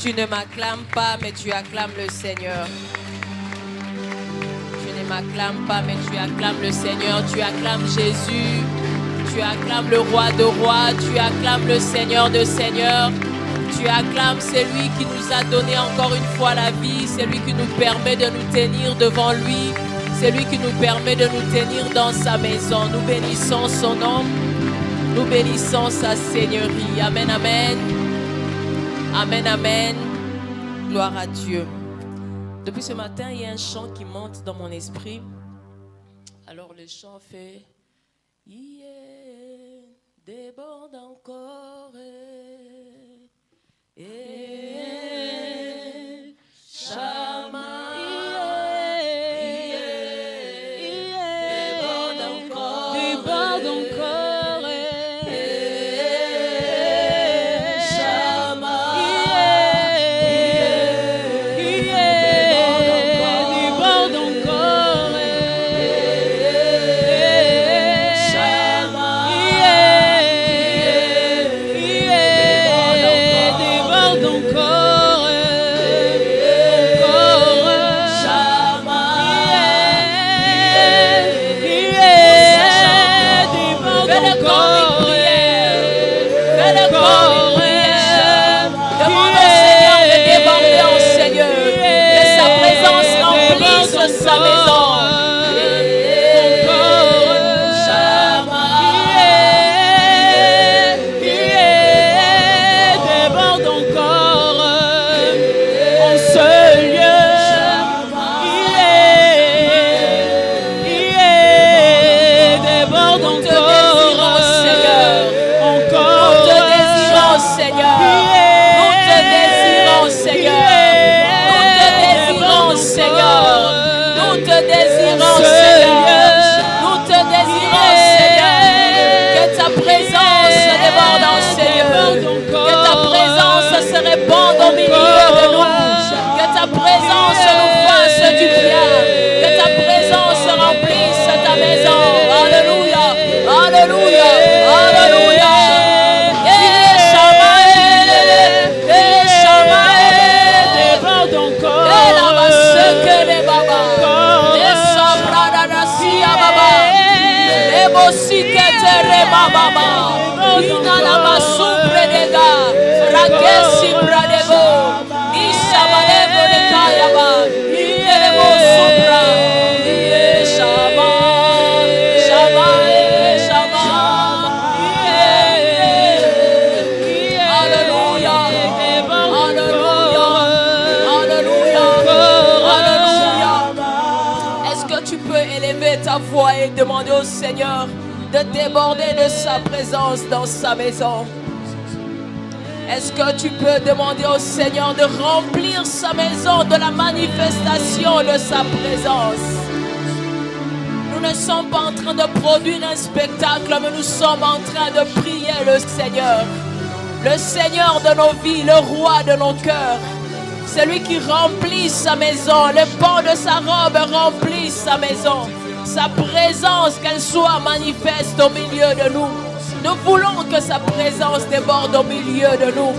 Tu ne m'acclames pas, mais tu acclames le Seigneur. Tu ne m'acclames pas, mais tu acclames le Seigneur. Tu acclames Jésus. Tu acclames le roi de rois. Tu acclames le Seigneur de seigneurs. Tu acclames celui qui nous a donné encore une fois la vie. Celui qui nous permet de nous tenir devant lui. Celui qui nous permet de nous tenir dans sa maison. Nous bénissons son nom. Nous bénissons sa seigneurie. Amen, amen. Amen, amen. Gloire à Dieu. Depuis ce matin, il y a un chant qui monte dans mon esprit. Alors le chant fait yeah, déborde encore Shama. Sa maison. Déborde encore en ce lieu. Déborde encore, Seigneur. Encore. Nous te désirons, Seigneur. Nous te désirons, Seigneur. Nous te désirons, Seigneur. Nous te désirons, Seigneur. Nous te désirons, Seigneur. Que ta présence déborde en Seigneur. Que ta présence se répande au milieu de nous. Que ta présence nous fasse du bien. Que ta présence remplisse ta maison. Alléluia. Alléluia. Alléluia. Déborde encore. Ta voix et demander au Seigneur de déborder de sa présence dans sa maison. Est-ce que tu peux demander au Seigneur de remplir sa maison de la manifestation de sa présence? Nous ne sommes pas en train de produire un spectacle, mais nous sommes en train de prier le Seigneur de nos vies, le roi de nos cœurs. Celui qui remplit sa maison, le pan de sa robe remplit sa maison. Sa présence, qu'elle soit manifeste au milieu de nous. Nous voulons que sa présence déborde au milieu de nous.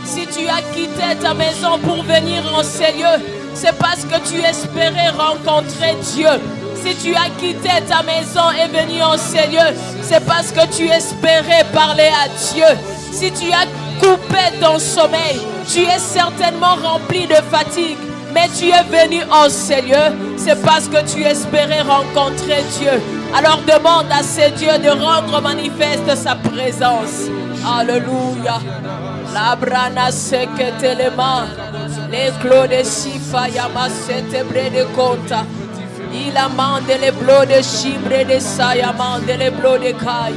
Si tu as quitté ta maison pour venir en ces lieux, c'est parce que tu espérais rencontrer Dieu. Si tu as quitté ta maison et venu en ces lieux, c'est parce que tu espérais parler à Dieu. Si tu as coupé ton sommeil, tu es certainement rempli de fatigue. Mais tu es venu en ces lieux, c'est parce que tu espérais rencontrer Dieu. Alors demande à ces dieux de rendre manifeste sa présence. Alléluia. La brana sekete les mains, les clos de Sifa yamasete bre de conta. Il amande les blots de chibre de sayamande les blots de caille.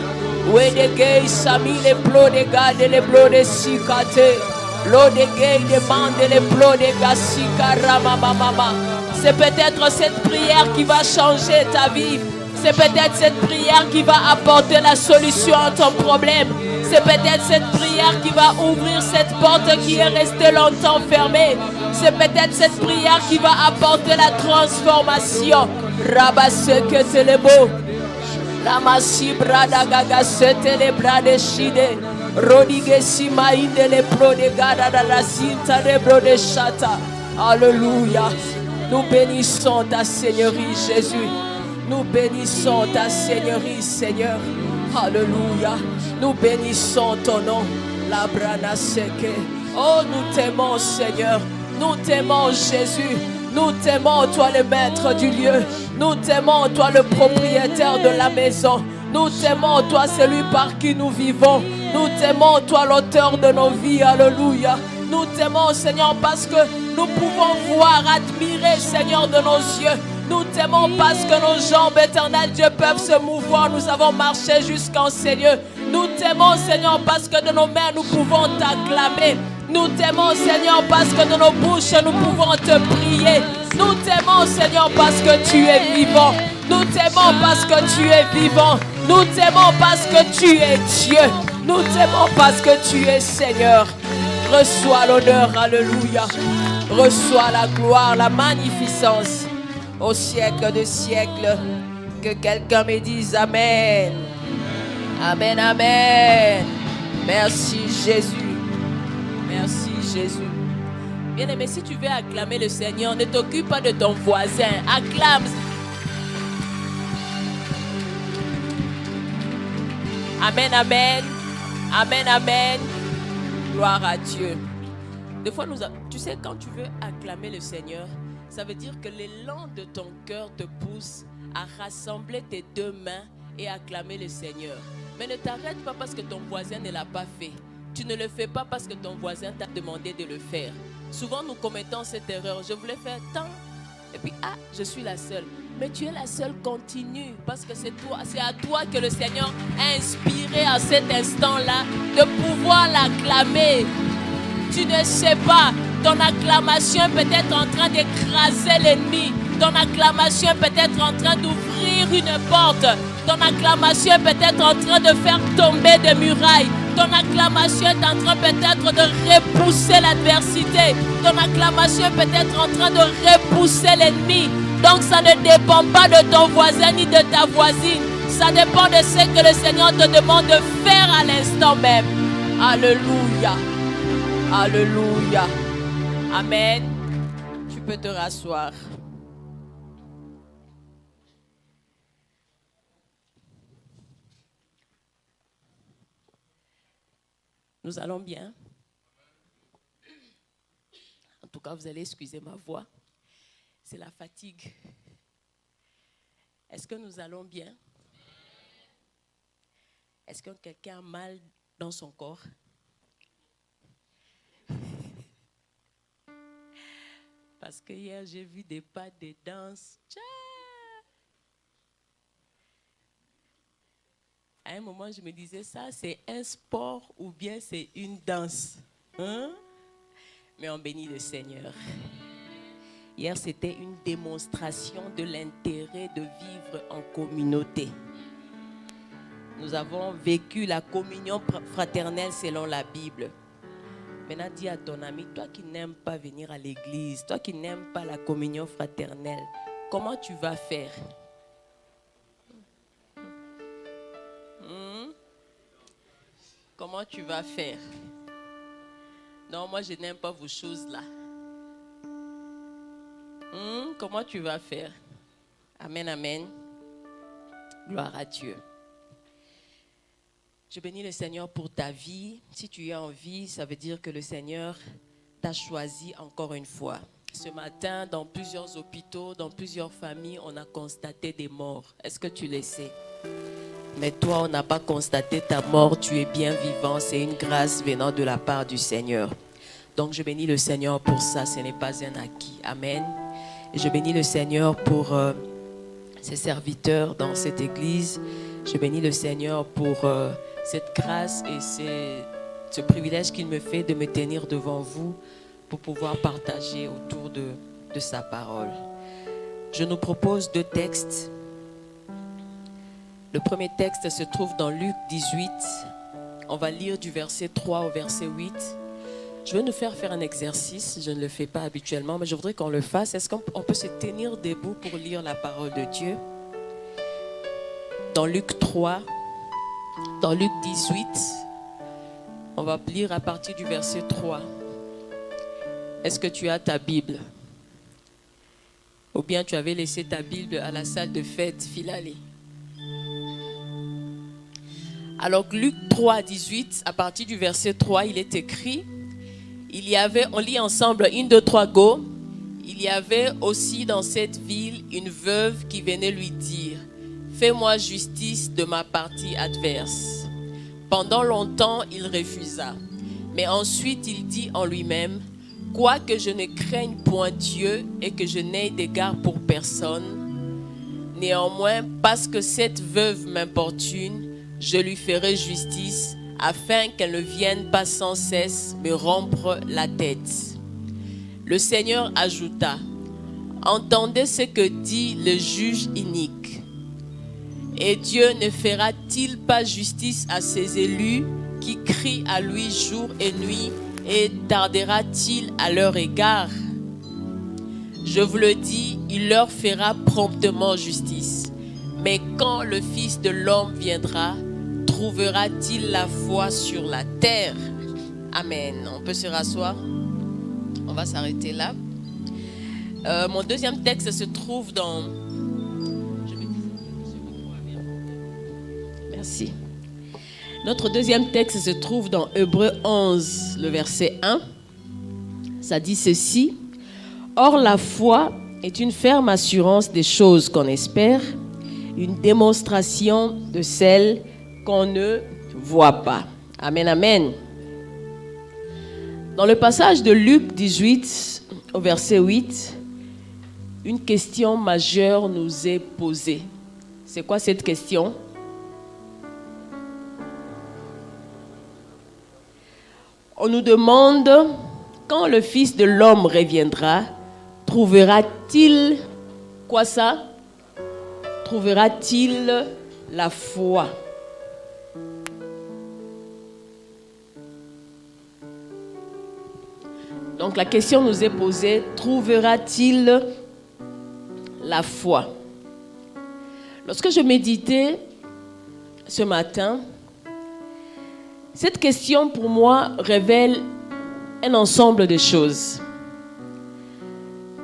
Oué de gay sami les blots de gade les blots de sikate. L'eau de gay demande les plots de gasika ramamama. C'est peut-être cette prière qui va changer ta vie. C'est peut-être cette prière qui va apporter la solution à ton problème. C'est peut-être cette prière qui va ouvrir cette porte qui est restée longtemps fermée. C'est peut-être cette prière qui va apporter la transformation. Rabasse que c'est le beau. La massi brada gaga c'était les bras de chide. Rodigesima indele pro de gada da la cinta de bro de chata. Alléluia. Nous bénissons ta Seigneurie, Jésus. Nous bénissons ta Seigneurie, Seigneur. Alléluia. Nous bénissons ton nom. La brana seke. Oh, nous t'aimons, Seigneur. Nous t'aimons, Jésus. Nous t'aimons, toi le maître du lieu. Nous t'aimons, toi le propriétaire de la maison. Nous t'aimons, toi celui par qui nous vivons. Nous t'aimons, toi l'auteur de nos vies. Alléluia. Nous t'aimons, Seigneur, parce que nous pouvons voir, admirer, Seigneur, de nos yeux. Nous t'aimons parce que nos jambes, éternelles, Dieu, peuvent se mouvoir. Nous avons marché jusqu'en ces lieux. Nous t'aimons, Seigneur, parce que de nos mains, nous pouvons t'acclamer. Nous t'aimons, Seigneur, parce que de nos bouches, nous pouvons te prier. Nous t'aimons, Seigneur, parce que tu es vivant. Nous t'aimons parce que tu es vivant. Nous t'aimons parce que tu es Dieu. Nous t'aimons parce que tu es Seigneur. Reçois l'honneur, alléluia. Reçois la gloire, la magnificence au siècle de siècles. Que quelqu'un me dise Amen. Amen, Amen. Merci Jésus. Merci Jésus. Bien-aimé, si tu veux acclamer le Seigneur, ne t'occupe pas de ton voisin. Acclame. Amen, Amen. Amen, Amen. Gloire à Dieu. Des fois, tu sais, quand tu veux acclamer le Seigneur, ça veut dire que l'élan de ton cœur te pousse à rassembler tes deux mains et acclamer le Seigneur. Mais ne t'arrête pas parce que ton voisin ne l'a pas fait. Tu ne le fais pas parce que ton voisin t'a demandé de le faire. Souvent, nous commettons cette erreur. Je voulais faire tant. Et puis, je suis la seule. Mais tu es la seule, continue. Parce que c'est toi, c'est à toi que le Seigneur a inspiré à cet instant-là de pouvoir l'acclamer. Tu ne sais pas, ton acclamation peut être en train d'écraser l'ennemi. Ton acclamation peut être en train d'ouvrir une porte. Ton acclamation peut être en train de faire tomber des murailles. Ton acclamation est en train peut-être de repousser l'adversité. Ton acclamation peut être en train de repousser l'ennemi. Donc ça ne dépend pas de ton voisin ni de ta voisine. Ça dépend de ce que le Seigneur te demande de faire à l'instant même. Alléluia. Alléluia. Amen. Tu peux te rasseoir. Nous allons bien. En tout cas, vous allez excuser ma voix. C'est la fatigue. Est-ce que nous allons bien? Est-ce que quelqu'un a mal dans son corps? Parce que hier, j'ai vu des pas, des danses. À un moment, je me disais, ça, c'est un sport ou bien c'est une danse. Hein? Mais on bénit le Seigneur. Hier, c'était une démonstration de l'intérêt de vivre en communauté. Nous avons vécu la communion fraternelle selon la Bible. Maintenant, dis à ton ami, toi qui n'aimes pas venir à l'église, toi qui n'aimes pas la communion fraternelle, comment tu vas faire? Comment tu vas faire? Non, moi je n'aime pas vos choses-là. Comment tu vas faire? Amen, amen. Gloire à Dieu. Je bénis le Seigneur pour ta vie. Si tu es en vie, ça veut dire que le Seigneur t'a choisi encore une fois. Ce matin, dans plusieurs hôpitaux, dans plusieurs familles, on a constaté des morts. Est-ce que tu le sais? Mais toi, on n'a pas constaté ta mort. Tu es bien vivant. C'est une grâce venant de la part du Seigneur. Donc, je bénis le Seigneur pour ça. Ce n'est pas un acquis. Amen. Et je bénis le Seigneur pour ses serviteurs dans cette église. Je bénis le Seigneur pour cette grâce et ce privilège qu'il me fait de me tenir devant vous pour pouvoir partager autour de sa parole. Je nous propose 2 textes. Le premier texte se trouve dans Luc 18. On va lire du verset 3 au verset 8. Je vais nous faire un exercice. Je ne le fais pas habituellement, mais je voudrais qu'on le fasse. Est-ce qu'on peut se tenir debout pour lire la parole de Dieu? Dans Luc 3, dans Luc 18, On va lire à partir du verset 3. Est-ce que tu as ta Bible? Ou bien tu avais laissé ta Bible à la salle de fête, Philalé? Alors Luc 3, 18, à partir du verset 3, il est écrit, on lit ensemble, 1, 2, 3, go. Il y avait aussi dans cette ville une veuve qui venait lui dire, fais-moi justice de ma partie adverse. Pendant longtemps, il refusa. Mais ensuite, il dit en lui-même, quoique je ne craigne point Dieu et que je n'aie d'égard pour personne, néanmoins, parce que cette veuve m'importune, je lui ferai justice afin qu'elle ne vienne pas sans cesse me rompre la tête. Le Seigneur ajouta, entendez ce que dit le juge inique. Et Dieu ne fera-t-il pas justice à ses élus qui crient à lui jour et nuit et tardera-t-il à leur égard? Je vous le dis, il leur fera promptement justice. Mais quand le Fils de l'homme viendra, trouvera-t-il la foi sur la terre? Amen. On peut se rasseoir. On va s'arrêter là. Mon deuxième texte se trouve dans... Merci. Notre deuxième texte se trouve dans Hébreux 11, le verset 1. Ça dit ceci. Or, la foi est une ferme assurance des choses qu'on espère, une démonstration de celles qu'on ne voit pas. Amen, amen. Dans le passage de Luc 18, au verset 8, une question majeure nous est posée. C'est quoi cette question? On nous demande, quand le Fils de l'homme reviendra, trouvera-t-il quoi ça? Trouvera-t-il la foi? Donc la question nous est posée, trouvera-t-il la foi? Lorsque je méditais ce matin, cette question pour moi révèle un ensemble de choses.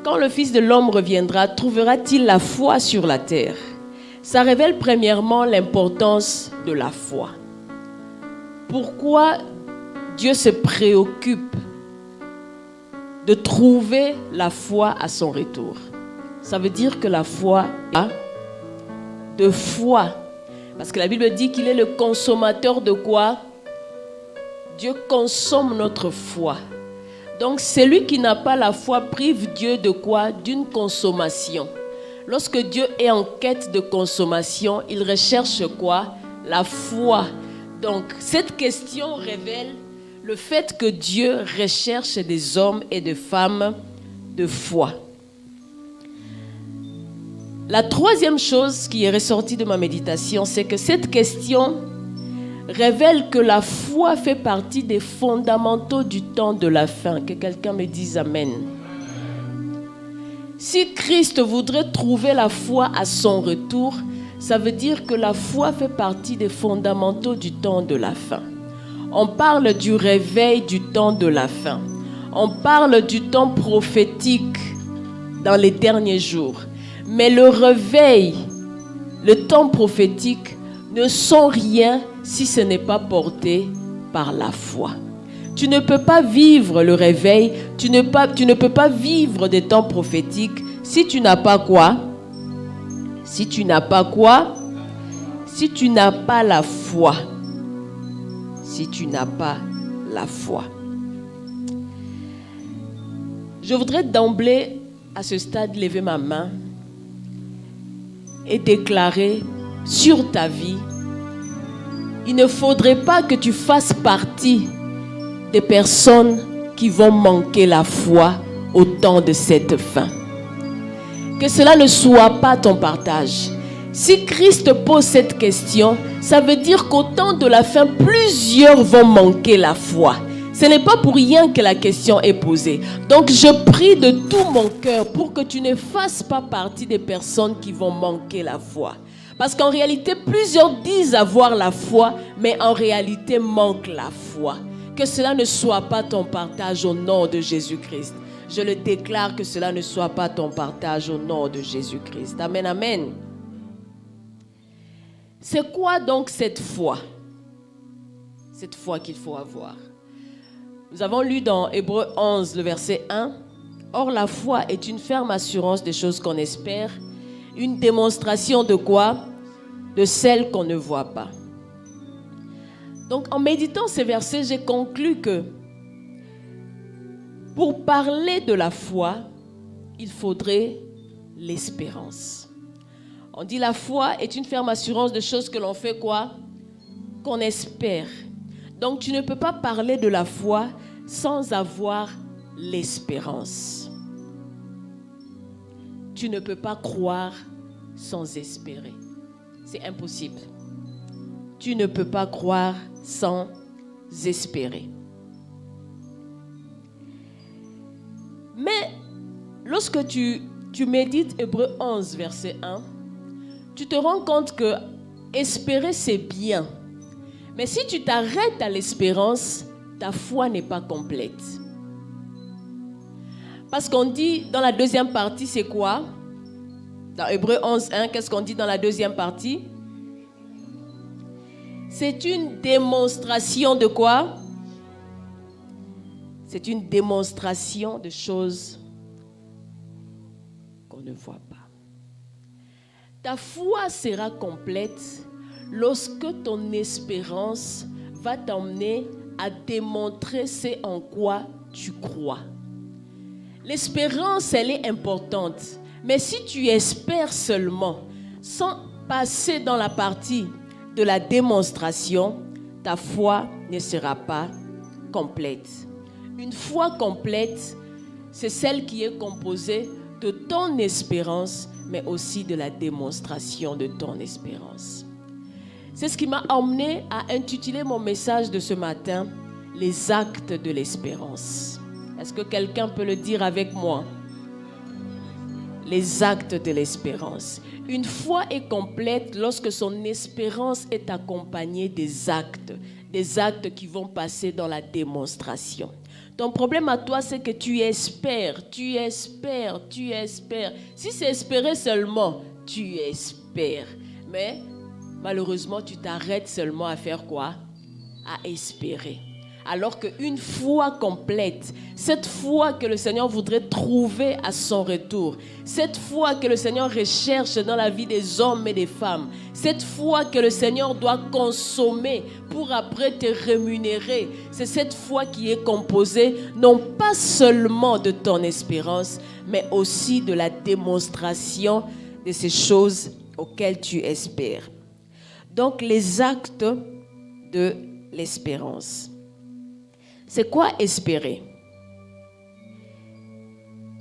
Quand le Fils de l'homme reviendra, trouvera-t-il la foi sur la terre? Ça révèle premièrement l'importance de la foi. Pourquoi Dieu se préoccupe de trouver la foi à son retour? Ça veut dire que la foi est de foi. Parce que la Bible dit qu'il est le consommateur de quoi? Dieu consomme notre foi. Donc celui qui n'a pas la foi prive Dieu de quoi? D'une consommation. Lorsque Dieu est en quête de consommation, il recherche quoi? La foi. Donc cette question révèle le fait que Dieu recherche des hommes et des femmes de foi. La troisième chose qui est ressortie de ma méditation, c'est que cette question révèle que la foi fait partie des fondamentaux du temps de la fin. Que quelqu'un me dise Amen. Si Christ voudrait trouver la foi à son retour, ça veut dire que la foi fait partie des fondamentaux du temps de la fin. On parle du réveil du temps de la fin. On parle du temps prophétique dans les derniers jours. Mais le réveil, le temps prophétique ne sont rien si ce n'est pas porté par la foi. Tu ne peux pas vivre le réveil, tu ne peux pas vivre des temps prophétiques si tu n'as pas quoi? Si tu n'as pas quoi? Si tu n'as pas la foi. Si tu n'as pas la foi. Je voudrais d'emblée, à ce stade, lever ma main et déclarer sur ta vie, il ne faudrait pas que tu fasses partie des personnes qui vont manquer la foi au temps de cette fin. Que cela ne soit pas ton partage. Si Christ pose cette question, ça veut dire qu'au temps de la fin, plusieurs vont manquer la foi. Ce n'est pas pour rien que la question est posée. Donc je prie de tout mon cœur pour que tu ne fasses pas partie des personnes qui vont manquer la foi. Parce qu'en réalité, plusieurs disent avoir la foi, mais en réalité manquent la foi. Que cela ne soit pas ton partage au nom de Jésus-Christ. Je le déclare que cela ne soit pas ton partage au nom de Jésus-Christ. Amen, amen. C'est quoi donc cette foi? Cette foi qu'il faut avoir. Nous avons lu dans Hébreux 11, le verset 1. Or, la foi est une ferme assurance des choses qu'on espère, une démonstration de quoi? De celles qu'on ne voit pas. Donc, en méditant ces versets, j'ai conclu que pour parler de la foi, il faudrait l'espérance. On dit la foi est une ferme assurance de choses que l'on fait quoi? Qu'on espère. Donc, tu ne peux pas parler de la foi sans avoir l'espérance. Tu ne peux pas croire sans espérer. C'est impossible. Tu ne peux pas croire sans espérer. Mais lorsque tu médites Hébreux 11, verset 1, tu te rends compte que espérer, c'est bien. Mais si tu t'arrêtes à l'espérance, ta foi n'est pas complète. Parce qu'on dit dans la deuxième partie, c'est quoi? Dans Hébreux 11, 1, qu'est-ce qu'on dit dans la deuxième partie? C'est une démonstration de quoi? C'est une démonstration de choses qu'on ne voit pas. Ta foi sera complète lorsque ton espérance va t'emmener à démontrer ce en quoi tu crois. L'espérance, elle est importante. Mais si tu espères seulement, sans passer dans la partie de la démonstration, ta foi ne sera pas complète. Une foi complète, c'est celle qui est composée de ton espérance, mais aussi de la démonstration de ton espérance. C'est ce qui m'a emmené à intituler mon message de ce matin, « Les actes de l'espérance ». Est-ce que quelqu'un peut le dire avec moi? Les actes de l'espérance. Une foi est complète lorsque son espérance est accompagnée des actes qui vont passer dans la démonstration. Ton problème à toi, c'est que tu espères. Si c'est espérer seulement, tu espères. Mais malheureusement, tu t'arrêtes seulement à faire quoi? À espérer. Alors qu'une foi complète, cette foi que le Seigneur voudrait trouver à son retour, cette foi que le Seigneur recherche dans la vie des hommes et des femmes, cette foi que le Seigneur doit consommer pour après te rémunérer, c'est cette foi qui est composée non pas seulement de ton espérance, mais aussi de la démonstration de ces choses auxquelles tu espères. Donc les actes de l'espérance. C'est quoi espérer?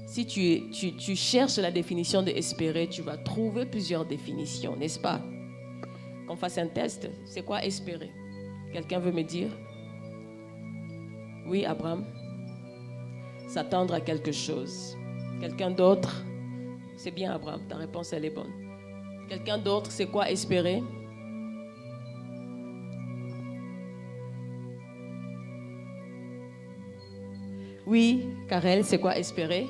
Si tu cherches la définition de espérer, tu vas trouver plusieurs définitions, n'est-ce pas? Qu'on fasse un test. C'est quoi espérer? Quelqu'un veut me dire? Oui, Abraham? S'attendre à quelque chose. Quelqu'un d'autre? C'est bien, Abraham, ta réponse, elle est bonne. Quelqu'un d'autre, c'est quoi espérer? Oui, Karel, c'est quoi espérer?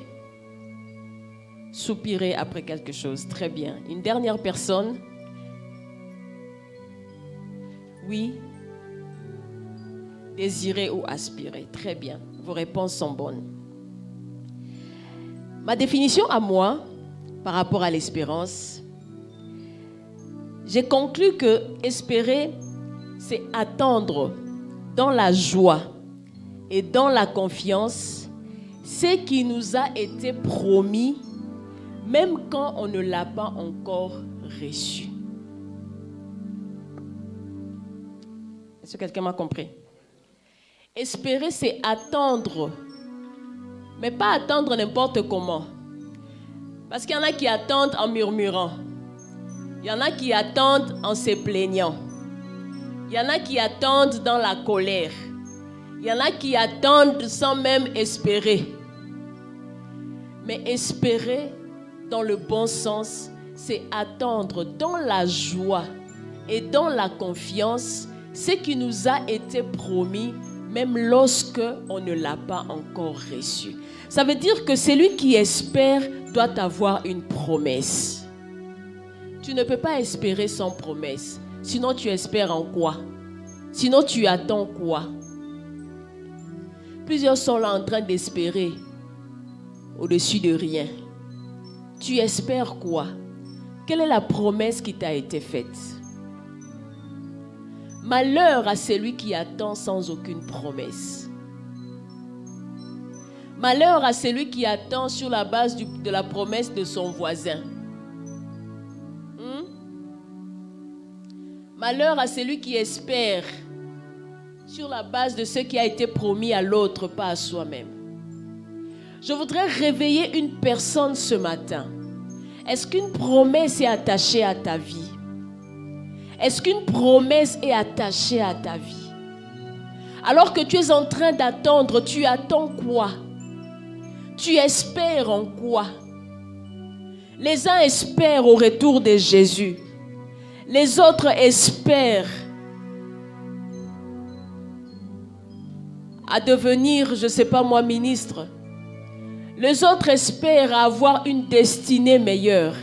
Soupirer après quelque chose. Très bien. Une dernière personne? Oui. Désirer ou aspirer. Très bien. Vos réponses sont bonnes. Ma définition à moi, par rapport à l'espérance, j'ai conclu que espérer, c'est attendre dans la joie et dans la confiance ce qui nous a été promis, même quand on ne l'a pas encore reçu. Est-ce que quelqu'un m'a compris? Espérer, c'est attendre, mais pas attendre n'importe comment. Parce qu'il y en a qui attendent en murmurant. Il y en a qui attendent en se plaignant. Il y en a qui attendent dans la colère. Il y en a qui attendent sans même espérer. Mais espérer dans le bon sens, c'est attendre dans la joie et dans la confiance ce qui nous a été promis, même lorsque on ne l'a pas encore reçu. Ça veut dire que celui qui espère doit avoir une promesse. Tu ne peux pas espérer sans promesse. Sinon, tu espères en quoi? Sinon, tu attends quoi? Plusieurs sont là en train d'espérer au-dessus de rien. Tu espères quoi? Quelle est la promesse qui t'a été faite? Malheur à celui qui attend sans aucune promesse. Malheur à celui qui attend sur la base de la promesse de son voisin. Malheur à celui qui espère sur la base de ce qui a été promis à l'autre, pas à soi-même. Je voudrais réveiller une personne ce matin. Est-ce qu'une promesse est attachée à ta vie? Est-ce qu'une promesse est attachée à ta vie? Alors que tu es en train d'attendre, tu attends quoi? Tu espères en quoi? Les uns espèrent au retour de Jésus. Les autres espèrent à devenir, je ne sais pas moi, ministre. Les autres espèrent avoir une destinée meilleure.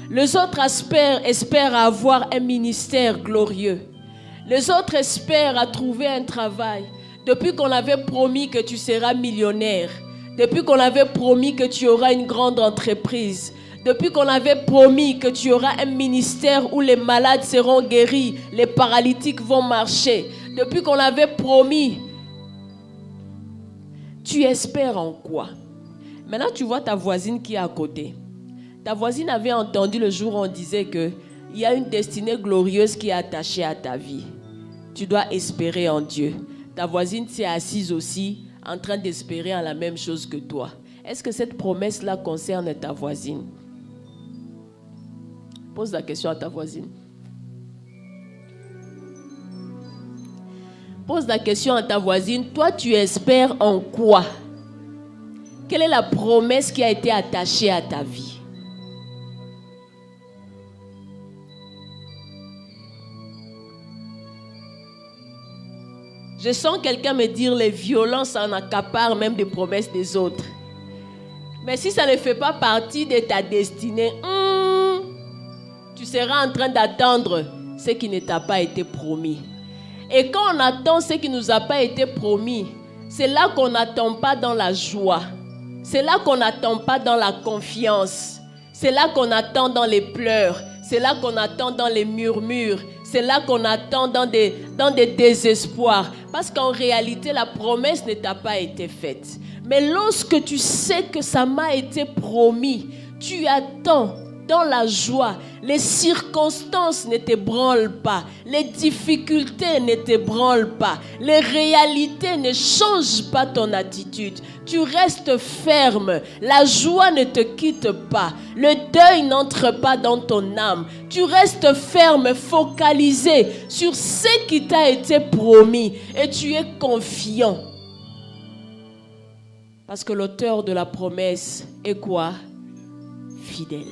Les autres espèrent avoir un ministère glorieux. Les autres espèrent à trouver un travail. Depuis qu'on avait promis que tu seras millionnaire. Depuis qu'on avait promis que tu auras une grande entreprise. Depuis qu'on avait promis que tu auras un ministère où les malades seront guéris, les paralytiques vont marcher. Depuis qu'on avait promis, tu espères en quoi? Maintenant, tu vois ta voisine qui est à côté. Ta voisine avait entendu le jour où on disait qu'il y a une destinée glorieuse qui est attachée à ta vie. Tu dois espérer en Dieu. Ta voisine s'est assise aussi en train d'espérer en la même chose que toi. Est-ce que cette promesse-là concerne ta voisine? Pose la question à ta voisine. Pose la question à ta voisine. Toi, tu espères en quoi? Quelle est la promesse qui a été attachée à ta vie? Je sens quelqu'un me dire les violences en accaparent même des promesses des autres. Mais si ça ne fait pas partie de ta destinée, tu seras en train d'attendre ce qui ne t'a pas été promis. Et quand on attend ce qui ne nous a pas été promis, c'est là qu'on n'attend pas dans la joie. C'est là qu'on n'attend pas dans la confiance. C'est là qu'on attend dans les pleurs. C'est là qu'on attend dans les murmures. C'est là qu'on attend dans des désespoirs. Parce qu'en réalité, la promesse ne t'a pas été faite. Mais lorsque tu sais que ça m'a été promis, tu attends dans la joie. Les circonstances ne t'ébranlent pas. Les difficultés ne t'ébranlent pas. Les réalités ne changent pas ton attitude. Tu restes ferme. La joie ne te quitte pas. Le deuil n'entre pas dans ton âme. Tu restes ferme, focalisé sur ce qui t'a été promis. Et tu es confiant. Parce que l'auteur de la promesse est quoi? Fidèle.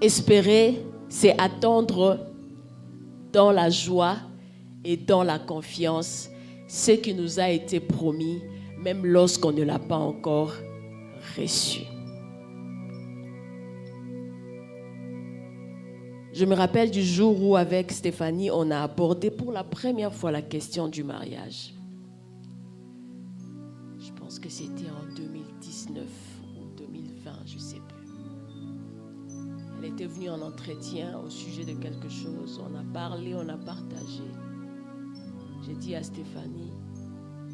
Espérer, c'est attendre dans la joie et dans la confiance ce qui nous a été promis, même lorsqu'on ne l'a pas encore reçu. Je me rappelle du jour où avec Stéphanie, on a abordé pour la première fois la question du mariage. Je pense que c'était en 2019 ou 2020, je ne sais plus. Elle était venue en entretien au sujet de quelque chose. On a parlé, on a partagé. J'ai dit à Stéphanie,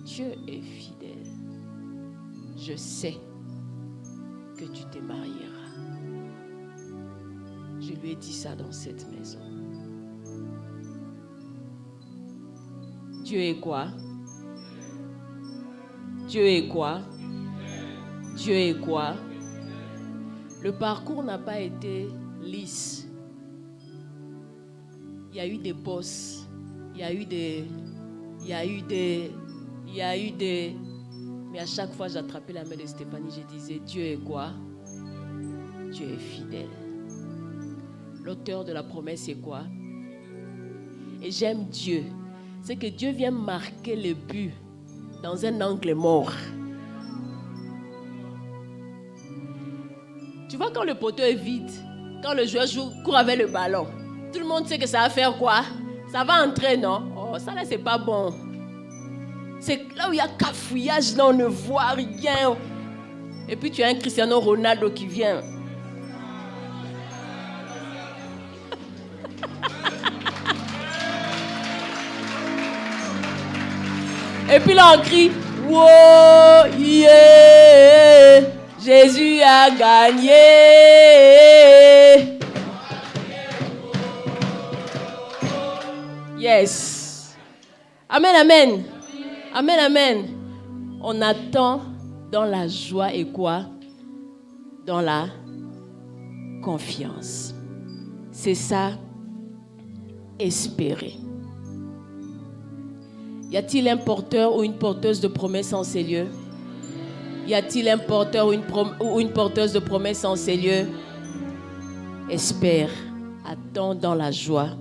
Dieu est fidèle. Je sais que tu te marieras. Je lui ai dit ça dans cette maison. Dieu est quoi? Dieu est quoi? Dieu est quoi? Le parcours n'a pas été lisse. Il y a eu des bosses. Il y a eu des... Mais à chaque fois, j'attrapais la main de Stéphanie. Je disais, Dieu est quoi? Dieu est fidèle. L'auteur de la promesse est quoi? Et j'aime Dieu. c'est que Dieu vient marquer le but dans un angle mort. Tu vois, quand le poteau est vide, quand le joueur court avec le ballon, tout le monde sait que ça va faire quoi? Ça va entrer, non? Oh, ça là, c'est pas bon. C'est là où il y a cafouillage, là, on ne voit rien. Et puis tu as un Cristiano Ronaldo qui vient. Et puis là, on crie, wow, yeah, Jésus a gagné. Yes. Amen, amen. Amen, amen. On attend dans la joie et quoi? Dans la confiance. C'est ça, espérer. Y a-t-il un porteur ou une porteuse de promesses en ces lieux? Y a-t-il un porteur ou une porteuse de promesses en ces lieux? Espère, attends dans la joie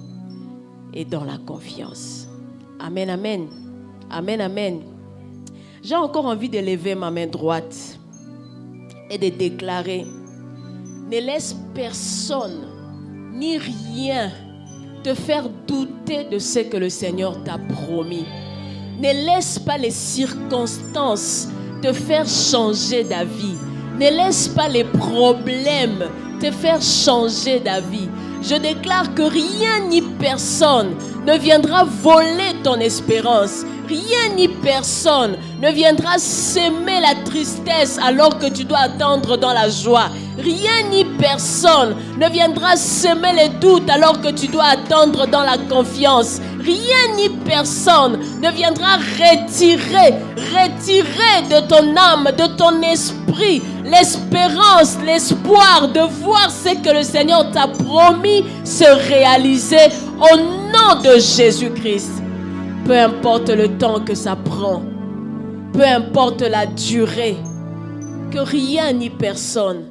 et dans la confiance. Amen, amen. Amen, amen. J'ai encore envie de lever ma main droite et de déclarer: ne laisse personne ni rien te faire douter de ce que le Seigneur t'a promis. Ne laisse pas les circonstances te faire changer d'avis. Ne laisse pas les problèmes te faire changer d'avis. Je déclare que rien ni personne ne viendra voler ton espérance. Rien ni personne ne viendra s'aimer la tristesse alors que tu dois attendre dans la joie. Rien ni personne ne viendra s'aimer les doutes alors que tu dois attendre dans la confiance. Rien ni personne ne viendra retirer de ton âme, de ton esprit, l'espérance, l'espoir de voir ce que le Seigneur t'a promis se réaliser au nom de Jésus-Christ. Peu importe le temps que ça prend, peu importe la durée, que rien ni personne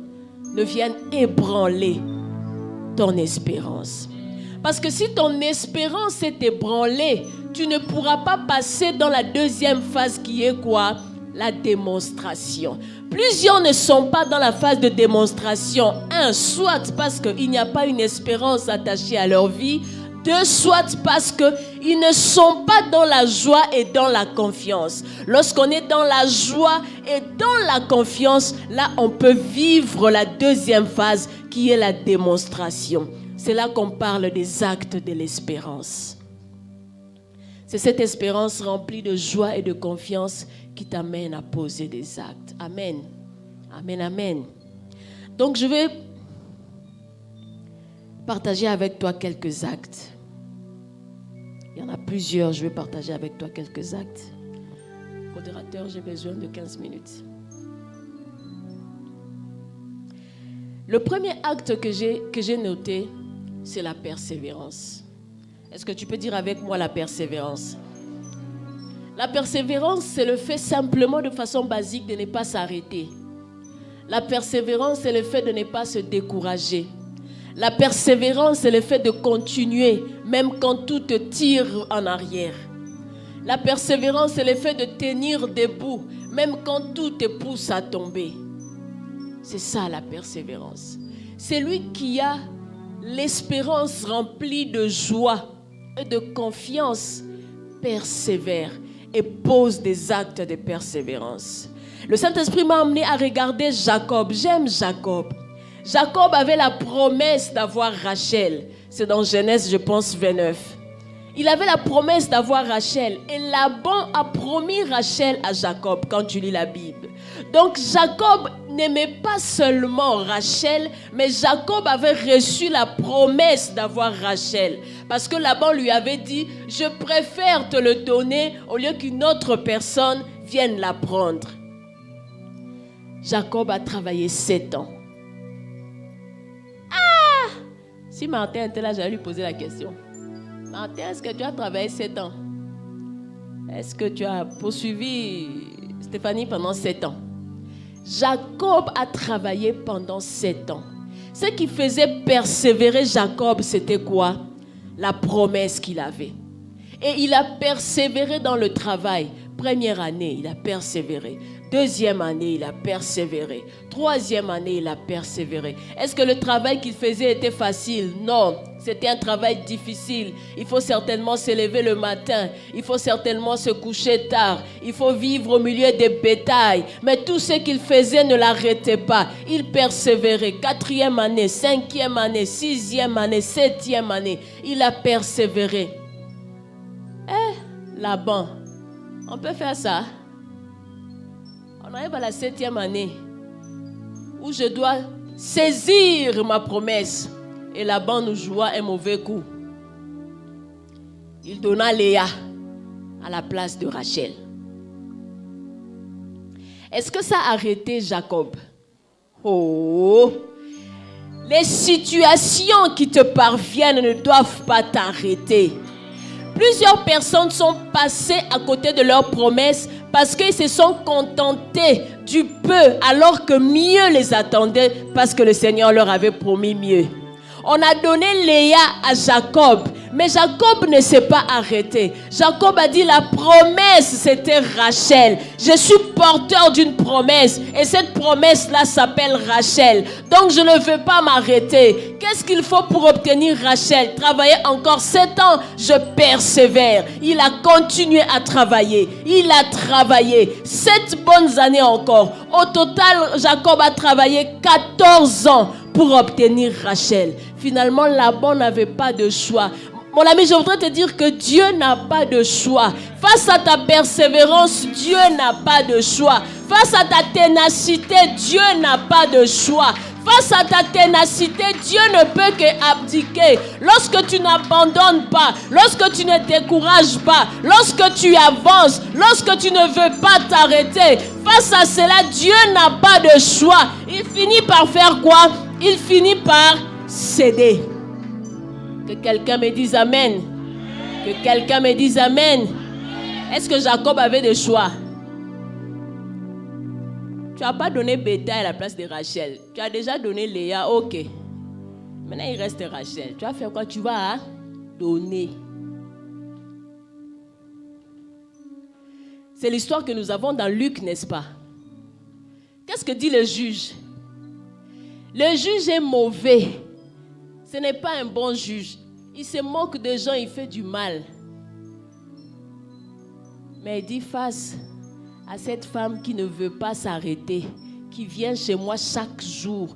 ne vienne ébranler ton espérance. Parce que si ton espérance est ébranlée, tu ne pourras pas passer dans la deuxième phase qui est quoi? La démonstration. Plusieurs ne sont pas dans la phase de démonstration. Un, soit parce qu'il n'y a pas une espérance attachée à leur vie. Deux, soit parce qu'ils ne sont pas dans la joie et dans la confiance. Lorsqu'on est dans la joie et dans la confiance, là, on peut vivre la deuxième phase qui est la démonstration. C'est là qu'on parle des actes de l'espérance. C'est cette espérance remplie de joie et de confiance qui t'amène à poser des actes. Amen. Amen, amen. Donc, je vais partager avec toi quelques actes. Il y en a plusieurs, je vais partager avec toi quelques actes. Modérateur, j'ai besoin de 15 minutes. Le premier acte que j'ai noté, c'est la persévérance. Est-ce que tu peux dire avec moi la persévérance? La persévérance, c'est le fait simplement de façon basique de ne pas s'arrêter. La persévérance, c'est le fait de ne pas se décourager. La persévérance, c'est le fait de continuer, même quand tout te tire en arrière. La persévérance, c'est le fait de tenir debout, même quand tout te pousse à tomber. C'est ça la persévérance. C'est lui qui a l'espérance remplie de joie et de confiance, persévère et pose des actes de persévérance. Le Saint-Esprit m'a amené à regarder Jacob. J'aime Jacob. Jacob avait la promesse d'avoir Rachel. C'est dans Genèse, je pense, 29. Il avait la promesse d'avoir Rachel. Et Laban a promis Rachel à Jacob quand tu lis la Bible. Donc Jacob n'aimait pas seulement Rachel, mais Jacob avait reçu la promesse d'avoir Rachel. Parce que Laban lui avait dit, je préfère te le donner au lieu qu'une autre personne vienne la prendre. Jacob a travaillé 7 ans. Si Martin était là, j'allais lui poser la question. Martin, est-ce que tu as travaillé 7 ans? Est-ce que tu as poursuivi Stéphanie pendant 7 ans? Jacob a travaillé pendant 7 ans. Ce qui faisait persévérer Jacob, c'était quoi? La promesse qu'il avait. Et il a persévéré dans le travail. Première année, il a persévéré. Deuxième année, il a persévéré. Troisième année, il a persévéré. Est-ce que le travail qu'il faisait était facile? Non, c'était un travail difficile. Il faut certainement se lever le matin. Il faut certainement se coucher tard. Il faut vivre au milieu des bétails. Mais tout ce qu'il faisait ne l'arrêtait pas. Il persévérait. Quatrième année, cinquième année, sixième année, septième année. Il a persévéré. Laban, on peut faire ça. On arrive à la septième année où je dois saisir ma promesse. Et Laban nous joua un mauvais coup. Il donna Léa à la place de Rachel. Est-ce que ça a arrêté Jacob? Oh! Les situations qui te parviennent ne doivent pas t'arrêter. Plusieurs personnes sont passées à côté de leurs promesses parce qu'ils se sont contentés du peu alors que mieux les attendait parce que le Seigneur leur avait promis mieux. On a donné Léa à Jacob, mais Jacob ne s'est pas arrêté. Jacob a dit la promesse, c'était Rachel. Je suis porteur d'une promesse et cette promesse-là s'appelle Rachel. Donc je ne veux pas m'arrêter. Qu'est-ce qu'il faut pour obtenir Rachel? Travailler encore 7 ans, je persévère. Il a continué à travailler. Il a travaillé 7 bonnes années encore. Au total, Jacob a travaillé 14 ans pour obtenir Rachel. Finalement, Laban n'avait pas de choix. Mon ami, je voudrais te dire que Dieu n'a pas de choix. Face à ta persévérance, Dieu n'a pas de choix. Face à ta ténacité, Dieu n'a pas de choix. Face à ta ténacité, Dieu ne peut qu'abdiquer. Lorsque tu n'abandonnes pas, lorsque tu ne décourages pas, lorsque tu avances, lorsque tu ne veux pas t'arrêter, face à cela, Dieu n'a pas de choix. Il finit par faire quoi? Il finit par céder. Que quelqu'un me dise Amen. Que quelqu'un me dise Amen. Est-ce que Jacob avait des choix? Tu n'as pas donné bétail à la place de Rachel. Tu as déjà donné Léa, ok. Maintenant, il reste Rachel. Tu vas faire quoi? Tu vas donner. C'est l'histoire que nous avons dans Luc, n'est-ce pas? Qu'est-ce que dit le juge? Le juge est mauvais. Ce n'est pas un bon juge. Il se moque des gens, il fait du mal. Mais il dit face à cette femme qui ne veut pas s'arrêter, qui vient chez moi chaque jour,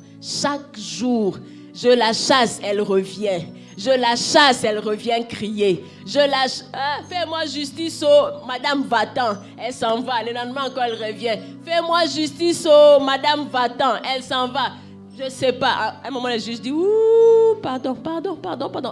je la chasse, elle revient. Je la chasse, elle revient crier. Je la fais-moi justice, oh, madame va-t'en. Elle s'en va, le lendemain encore elle revient. Fais-moi justice, oh, madame va-t'en. Elle s'en va. Je ne sais pas. À un moment, le juge dit, ouh, pardon.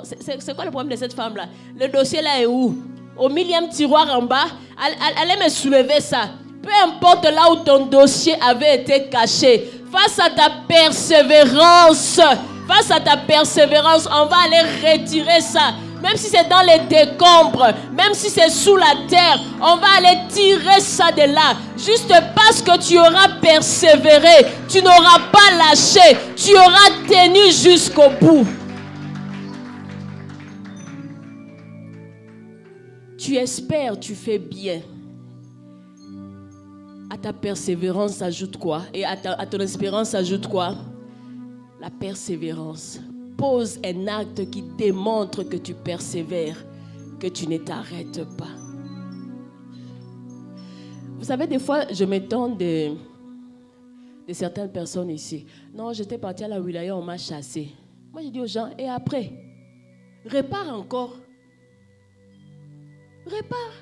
C'est quoi le problème de cette femme-là? Le dossier là est où? Au millième tiroir en bas. Allez me soulever ça. Peu importe là où ton dossier avait été caché. Face à ta persévérance, on va aller retirer ça. Même si c'est dans les décombres, même si c'est sous la terre, on va aller tirer ça de là. Juste parce que tu auras persévéré, tu n'auras pas lâché, tu auras tenu jusqu'au bout. Tu espères, tu fais bien. À ta persévérance s'ajoute quoi? Et à ton espérance s'ajoute quoi? La persévérance. Pose un acte qui démontre que tu persévères, que tu ne t'arrêtes pas. Vous savez, des fois, je m'étonne de certaines personnes ici. Non, j'étais partie à la wilaya, on m'a chassé. Moi, je dis aux gens, et après? Répare encore. Répare.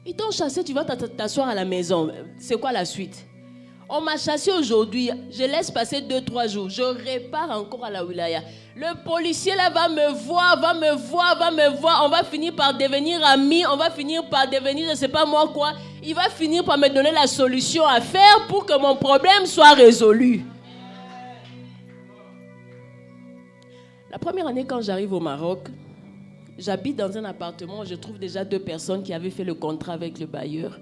Ils t'ont chassé, tu vas t'asseoir à la maison. C'est quoi la suite? On m'a chassé aujourd'hui, je laisse passer 2-3 jours, je répare encore à la wilaya. Le policier là va me voir, on va finir par devenir amis, on va finir par devenir je ne sais pas moi quoi. Il va finir par me donner la solution à faire pour que mon problème soit résolu. La première année quand j'arrive au Maroc, j'habite dans un appartement, je trouve déjà 2 personnes qui avaient fait le contrat avec le bailleur.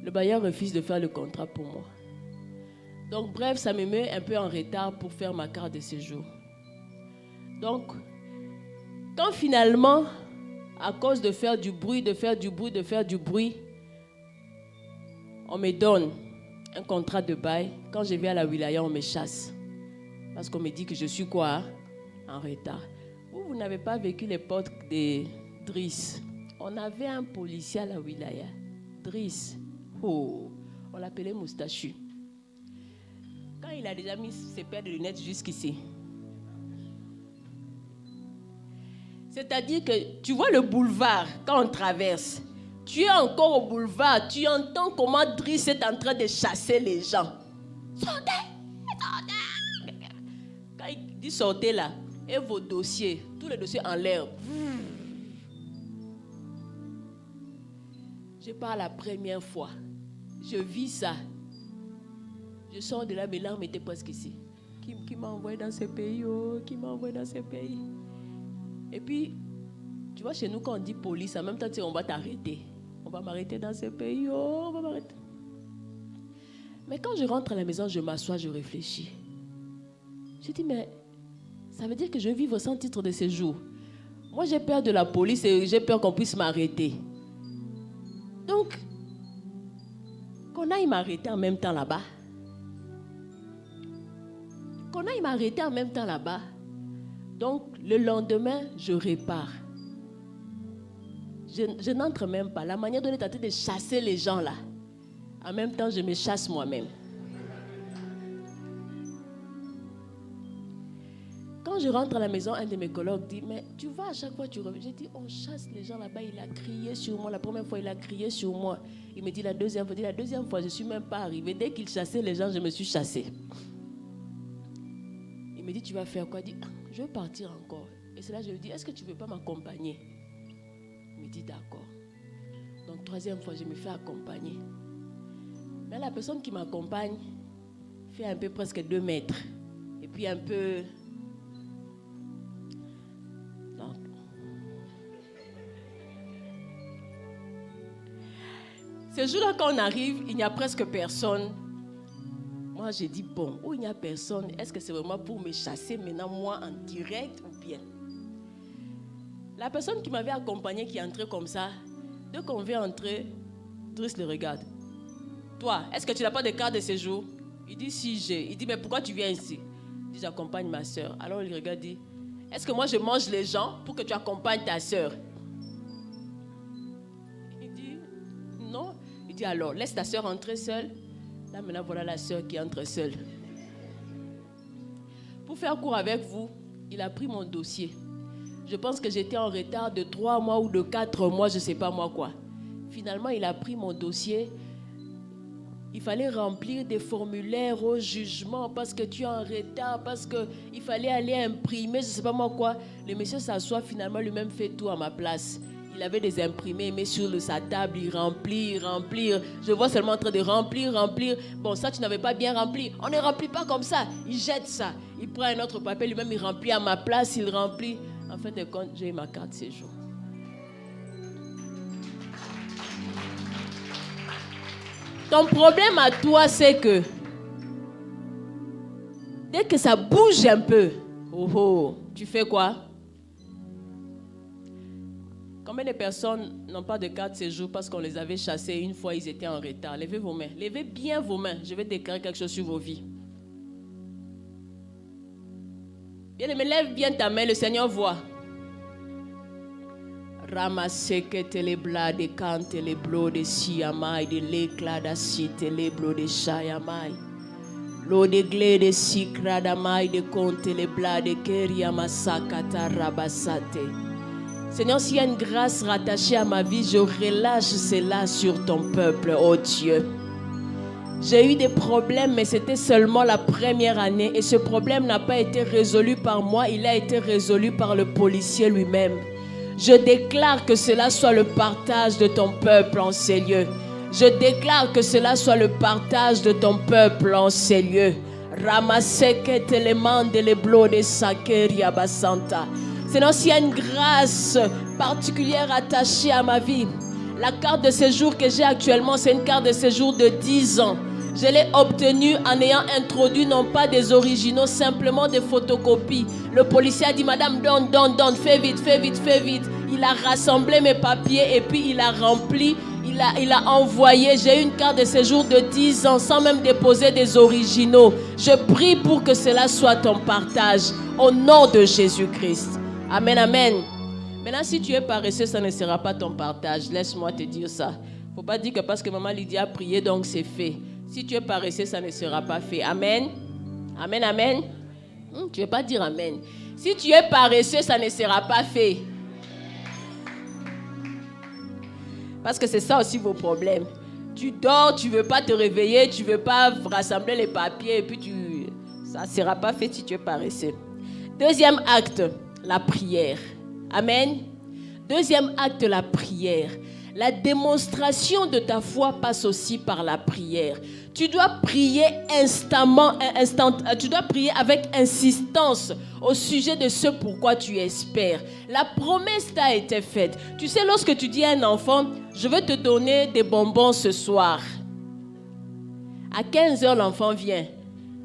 Le bailleur refuse de faire le contrat pour moi. Donc, bref, ça me met un peu en retard pour faire ma carte de séjour. Donc, Quand finalement, à cause de faire du bruit, on me donne un contrat de bail. Quand je vais à la wilaya, on me chasse. Parce qu'on me dit que je suis quoi? En retard. Vous n'avez pas vécu l'époque de Driss. On avait un policier à la wilaya. Driss. Oh, on l'appelait Moustachu. Quand il a déjà mis ses paires de lunettes jusqu'ici. C'est-à-dire que tu vois le boulevard quand on traverse. Tu es encore au boulevard. Tu entends comment Driss est en train de chasser les gens. Sortez! Sortez! Quand il dit sortez là, et vos dossiers, tous les dossiers en l'air. Je pars la première fois. Je vis ça. Je sors de là, mes larmes étaient presque ici. Qui m'a envoyé dans ce pays, oh, qui m'a envoyé dans ce pays. Et puis, tu vois, chez nous, quand on dit police, en même temps, on va t'arrêter. On va m'arrêter dans ce pays, oh, on va m'arrêter. Mais quand je rentre à la maison, je m'assois, je réfléchis. Je dis, mais ça veut dire que je vais vivre sans titre de séjour. Moi, j'ai peur de la police et j'ai peur qu'on puisse m'arrêter. Donc, qu'on aille m'arrêter en même temps là-bas. Qu'on aille m'arrêter en même temps là-bas. Donc, le lendemain, je répare. Je n'entre même pas. La manière dont on est en train de chasser les gens là, en même temps, je me chasse moi-même. Quand je rentre à la maison, un de mes collègues dit, mais tu vois, à chaque fois tu reviens. J'ai dit, on chasse les gens là-bas. Il a crié sur moi. La première fois, il a crié sur moi. Il me dit la deuxième fois. Je ne suis même pas arrivée. Dès qu'il chassait les gens, je me suis chassée. Il me dit, tu vas faire quoi? Il dit, je veux partir encore. Et c'est là que je lui dis, est-ce que tu ne veux pas m'accompagner? Il me dit, d'accord. Donc, troisième fois, je me fais accompagner. Mais la personne qui m'accompagne fait un peu presque 2 mètres. Et puis un peu... Donc. Ce jour-là, quand on arrive, il n'y a presque personne. Moi, j'ai dit, bon, où il n'y a personne, est-ce que c'est vraiment pour me chasser maintenant, moi, en direct ou bien? La personne qui m'avait accompagné, qui est entrée comme ça, dès qu'on veut entrer, Driss le regarde. Toi, est-ce que tu n'as pas de carte de séjour? Il dit, si j'ai. Il dit, mais pourquoi tu viens ici? Il dit, j'accompagne ma soeur. Alors il regarde et dit, est-ce que moi je mange les gens pour que tu accompagnes ta soeur? Il dit, non. Il dit, alors, laisse ta soeur entrer seule. Là, maintenant, voilà la soeur qui entre seule. Pour faire court avec vous, il a pris mon dossier. Je pense que j'étais en retard de 3 mois ou de 4 mois, je ne sais pas moi quoi. Finalement, il a pris mon dossier. Il fallait remplir des formulaires au jugement parce que tu es en retard, parce qu'il fallait aller imprimer, je ne sais pas moi quoi. Le monsieur s'assoit, finalement, lui-même fait tout à ma place. Il avait des imprimés, il met sur sa table, il remplit. Je vois seulement en train de remplir. Bon, ça, tu n'avais pas bien rempli. On ne remplit pas comme ça. Il jette ça. Il prend un autre papier, lui-même, il remplit à ma place, il remplit. En fin de compte, j'ai eu ma carte séjour. Ton problème à toi, c'est que dès que ça bouge un peu, tu fais quoi? Combien de personnes n'ont pas de carte séjour parce qu'on les avait chassés une fois ils étaient en retard? Levez vos mains. Levez bien vos mains. Je vais déclarer quelque chose sur vos vies. Bien aimé, lève bien ta main, le Seigneur voit. Ramasseke telebla de kante le blo de siamai de l'éclat d'acite le blo de chayamai. L'eau de glé de sikra d'amai de konte le bla de keria masakata rabasate. Seigneur, s'il y a une grâce rattachée à ma vie, je relâche cela sur ton peuple, oh Dieu. J'ai eu des problèmes, mais c'était seulement la première année. Et ce problème n'a pas été résolu par moi, il a été résolu par le policier lui-même. Je déclare que cela soit le partage de ton peuple en ces lieux. Je déclare que cela soit le partage de ton peuple en ces lieux. Ramasseke telemande le blo de sakeria basanta. Seigneur, s'il y a une grâce particulière attachée à ma vie, la carte de séjour que j'ai actuellement, c'est une carte de séjour de 10 ans. Je l'ai obtenu en ayant introduit non pas des originaux, simplement des photocopies. Le policier a dit, madame, donne, fais vite. Il a rassemblé mes papiers et puis il a rempli, il a envoyé. J'ai eu une carte de séjour de 10 ans sans même déposer des originaux. Je prie pour que cela soit ton partage au nom de Jésus-Christ. Amen, amen. Maintenant, si tu es paresseux, ça ne sera pas ton partage. Laisse-moi te dire ça. Il ne faut pas dire que parce que maman Lydia a prié, donc c'est fait. Si tu es paresseux, ça ne sera pas fait. Amen. Amen, amen. Tu ne veux pas dire amen. Si tu es paresseux, ça ne sera pas fait. Parce que c'est ça aussi vos problèmes. Tu dors, tu ne veux pas te réveiller, tu ne veux pas rassembler les papiers et puis ça ne sera pas fait si tu es paresseux. Deuxième acte, la prière. Amen. Deuxième acte, la prière. La démonstration de ta foi passe aussi par la prière. Tu dois prier tu dois prier avec insistance au sujet de ce pourquoi tu espères. La promesse t'a été faite. Tu sais, lorsque tu dis à un enfant, je vais te donner des bonbons ce soir. À 15h, l'enfant vient.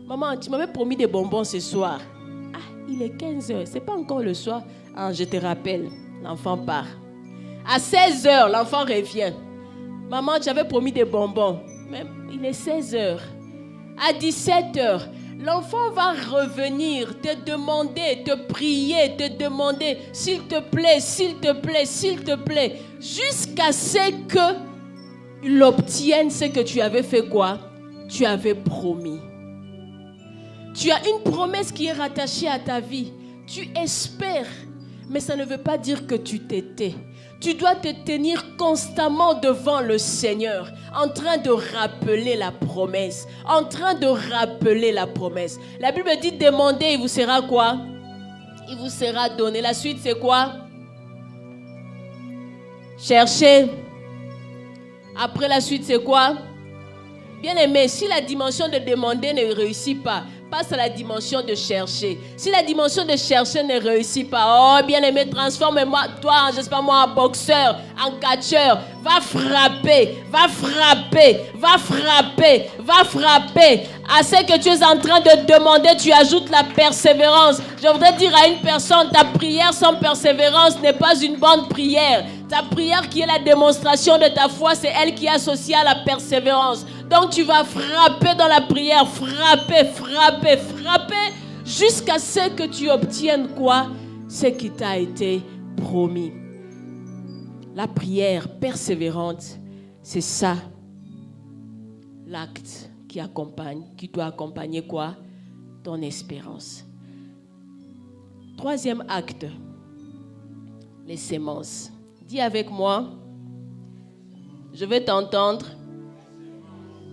Maman, tu m'avais promis des bonbons ce soir. Ah, il est 15h, c'est pas encore le soir. Ah, je te rappelle, l'enfant part. À 16h, l'enfant revient. Maman, tu avais promis des bonbons. Mais il est 16h. À 17h, l'enfant va revenir, te demander, te prier, te demander, s'il te plaît, jusqu'à ce qu'il obtienne ce que tu avais fait quoi? Tu avais promis. Tu as une promesse qui est rattachée à ta vie. Tu espères, mais ça ne veut pas dire que tu t'étais. Tu dois te tenir constamment devant le Seigneur, en train de rappeler la promesse. La Bible dit, demandez, il vous sera quoi? Il vous sera donné. La suite, c'est quoi? Cherchez. Après, la suite, c'est quoi? Bien aimé, si la dimension de demander ne réussit pas, passe à la dimension de chercher. Si la dimension de chercher ne réussit pas, oh bien aimé, transforme-moi, toi, j'espère moi, en boxeur, en catcheur. Va frapper. À ce que tu es en train de demander, tu ajoutes la persévérance. Je voudrais dire à une personne, ta prière sans persévérance n'est pas une bonne prière. Ta prière qui est la démonstration de ta foi, c'est elle qui est associée à la persévérance. Donc tu vas frapper dans la prière, frapper, jusqu'à ce que tu obtiennes quoi? Ce qui t'a été promis. La prière persévérante, c'est ça, l'acte qui doit accompagner quoi? Ton espérance. Troisième acte, les semences. Dis avec moi, je vais t'entendre.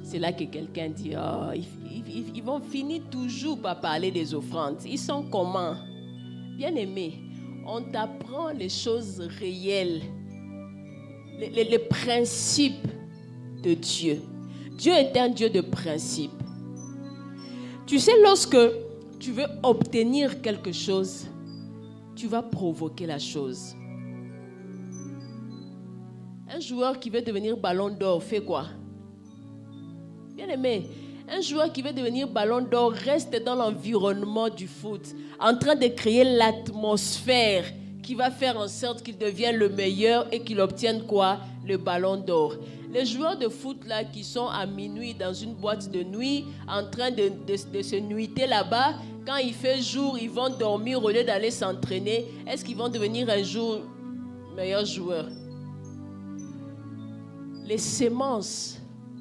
C'est là que quelqu'un dit, oh, ils vont finir toujours par parler des offrandes. Ils sont comment? Bien aimé, on t'apprend les choses réelles, les principes de Dieu. Dieu est un Dieu de principes. Tu sais, lorsque tu veux obtenir quelque chose, tu vas provoquer la chose. Un joueur qui veut devenir ballon d'or fait quoi? Bien aimé, un joueur qui veut devenir ballon d'or reste dans l'environnement du foot, en train de créer l'atmosphère qui va faire en sorte qu'il devienne le meilleur et qu'il obtienne quoi? Le ballon d'or. Les joueurs de foot là qui sont à minuit dans une boîte de nuit, en train de se nuiter là-bas, quand il fait jour, ils vont dormir au lieu d'aller s'entraîner. Est-ce qu'ils vont devenir un jour meilleurs joueurs? Les semences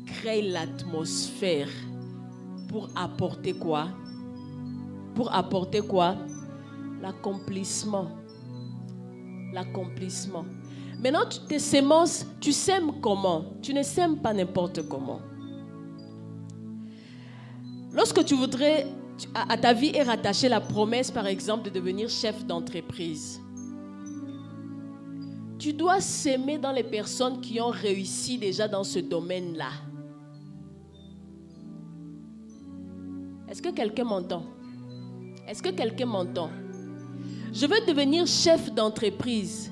créent l'atmosphère pour apporter quoi? Pour apporter quoi? L'accomplissement. Maintenant, tes semences, tu sèmes comment? Tu ne sèmes pas n'importe comment. Lorsque tu voudrais, à ta vie est rattachée la promesse, par exemple, de devenir chef d'entreprise. Tu dois s'aimer dans les personnes qui ont réussi déjà dans ce domaine-là. Est-ce que quelqu'un m'entend? Je veux devenir chef d'entreprise.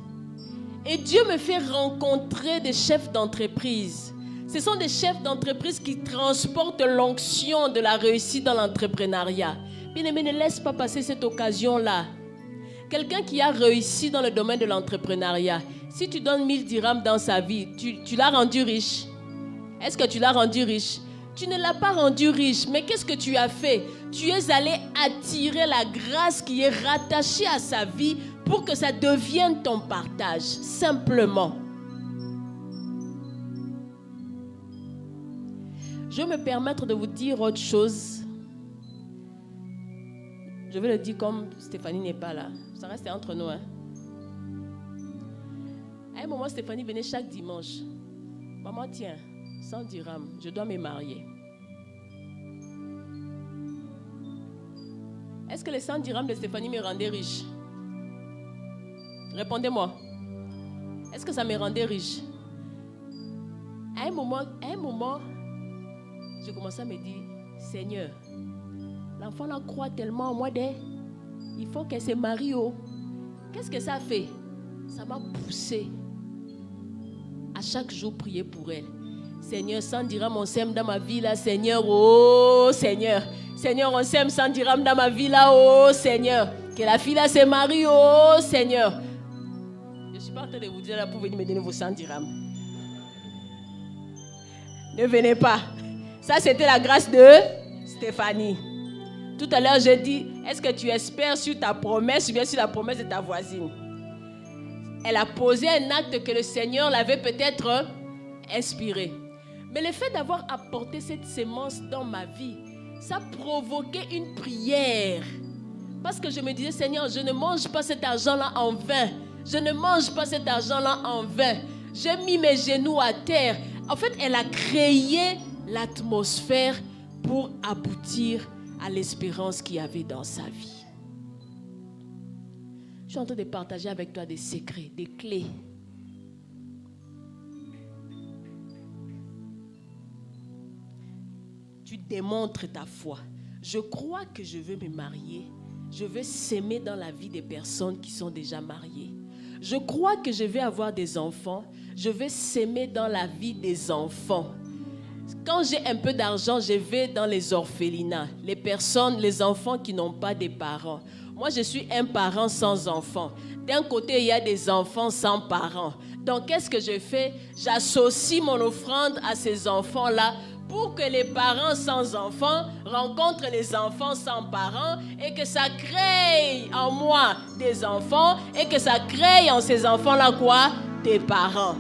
Et Dieu me fait rencontrer des chefs d'entreprise. Ce sont des chefs d'entreprise qui transportent l'onction de la réussite dans l'entrepreneuriat. Bien-aimé, ne laisse pas passer cette occasion-là. Quelqu'un qui a réussi dans le domaine de l'entrepreneuriat, si tu donnes 1000 dirhams dans sa vie, tu l'as rendu riche. Est-ce que tu l'as rendu riche? Tu ne l'as pas rendu riche, mais qu'est-ce que tu as fait? Tu es allé attirer la grâce qui est rattachée à sa vie pour que ça devienne ton partage, simplement. Je vais me permettre de vous dire autre chose. Je vais le dire comme Stéphanie n'est pas là. Ça reste entre nous. Hein? À un moment, Stéphanie venait chaque dimanche. Maman, tiens, 100 dirhams, je dois me marier. Est-ce que les 100 dirhams de Stéphanie me rendaient riche? Répondez-moi. Est-ce que ça me rendait riche? À un moment, je commençais à me dire, Seigneur, l'enfant là croit tellement en moi, il faut qu'elle se marie. Oh. Qu'est-ce que ça fait? Ça m'a poussé à chaque jour prier pour elle. Seigneur, 100 dirhams, on sème dans ma vie là, Seigneur, oh Seigneur. Seigneur, on sème 100 dirhams dans ma vie là, oh Seigneur. Que la fille là se marie, oh Seigneur. Je ne suis pas en train de vous dire là pour venir me donner vos 100 dirhams. Ne venez pas. Ça, c'était la grâce de Stéphanie. Tout à l'heure, j'ai dit, est-ce que tu espères sur ta promesse ou bien sur la promesse de ta voisine? Elle a posé un acte que le Seigneur l'avait peut-être inspiré. Mais le fait d'avoir apporté cette sémence dans ma vie, ça provoquait une prière. Parce que je me disais, Seigneur, je ne mange pas cet argent-là en vain. Je ne mange pas cet argent-là en vain. J'ai mis mes genoux à terre. En fait, elle a créé l'atmosphère pour aboutir à l'espérance qu'il y avait dans sa vie. Je suis en train de partager avec toi des secrets, des clés. Tu démontres ta foi. Je crois que je veux me marier. Je veux s'aimer dans la vie des personnes qui sont déjà mariées. Je crois que je vais avoir des enfants. Je vais s'aimer dans la vie des enfants. Quand j'ai un peu d'argent, je vais dans les orphelinats. Les enfants qui n'ont pas de parents. Moi, je suis un parent sans enfants. D'un côté, il y a des enfants sans parents. Donc, qu'est-ce que je fais? J'associe mon offrande à ces enfants-là pour que les parents sans enfants rencontrent les enfants sans parents et que ça crée en moi des enfants et que ça crée en ces enfants-là quoi? Des parents.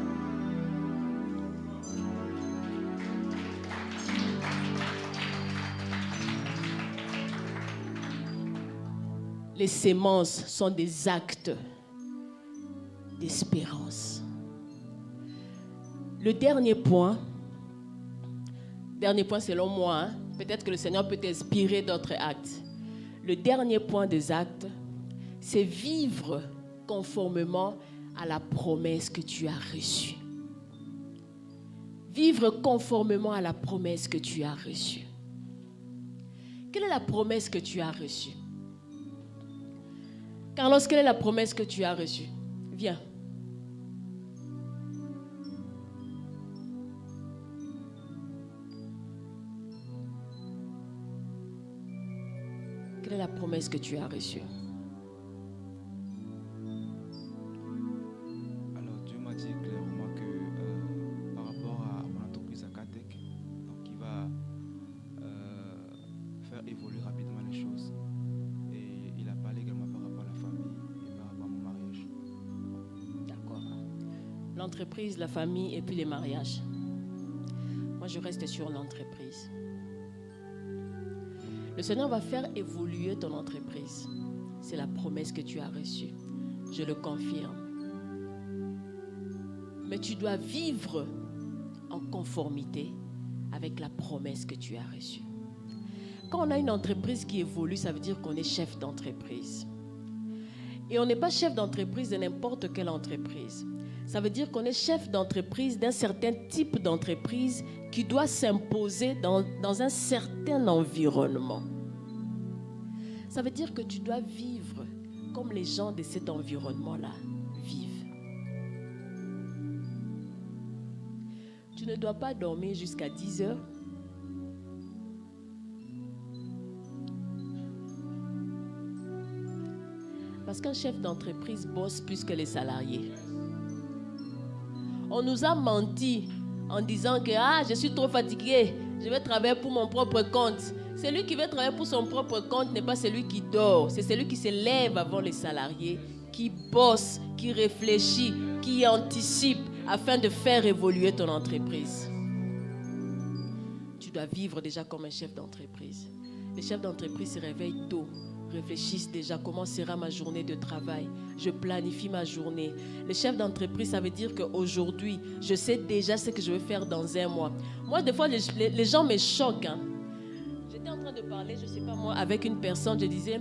Les sémences sont des actes d'espérance. Le dernier point selon moi, hein, peut-être que le Seigneur peut t'inspirer d'autres actes. Le dernier point des actes, c'est vivre conformément à la promesse que tu as reçue. Vivre conformément à la promesse que tu as reçue. Quelle est la promesse que tu as reçue? Carlos, quelle est la promesse que tu as reçue? Viens. Quelle est la promesse que tu as reçue? Alors, Dieu m'a dit clairement que par rapport à mon entreprise à Catec, donc il va faire évoluer rapidement les choses. Et il a parlé également par rapport à la famille et par rapport à mon mariage. D'accord. L'entreprise, la famille et puis les mariages. Moi, je reste sur l'entreprise. Le Seigneur va faire évoluer ton entreprise. C'est la promesse que tu as reçue. Je le confirme. Mais tu dois vivre en conformité avec la promesse que tu as reçue. Quand on a une entreprise qui évolue, ça veut dire qu'on est chef d'entreprise. Et on n'est pas chef d'entreprise de n'importe quelle entreprise. Ça veut dire qu'on est chef d'entreprise d'un certain type d'entreprise qui doit s'imposer dans un certain environnement. Ça veut dire que tu dois vivre comme les gens de cet environnement-là vivent. Tu tu ne dois pas dormir jusqu'à 10 heures. Parce qu'un chef d'entreprise bosse plus que les salariés. On nous a menti en disant que je suis trop fatigué, je vais travailler pour mon propre compte. Celui qui veut travailler pour son propre compte n'est pas celui qui dort, c'est celui qui se lève avant les salariés, qui bosse, qui réfléchit, qui anticipe afin de faire évoluer ton entreprise. Tu dois vivre déjà comme un chef d'entreprise. Les chefs d'entreprise se réveillent tôt, réfléchissent déjà comment sera ma journée de travail. Je planifie ma journée. Le chef d'entreprise, ça veut dire qu'aujourd'hui, je sais déjà ce que je vais faire dans un mois. Moi, des fois, les gens me choquent. J'étais en train de parler, je ne sais pas moi, avec une personne, je disais,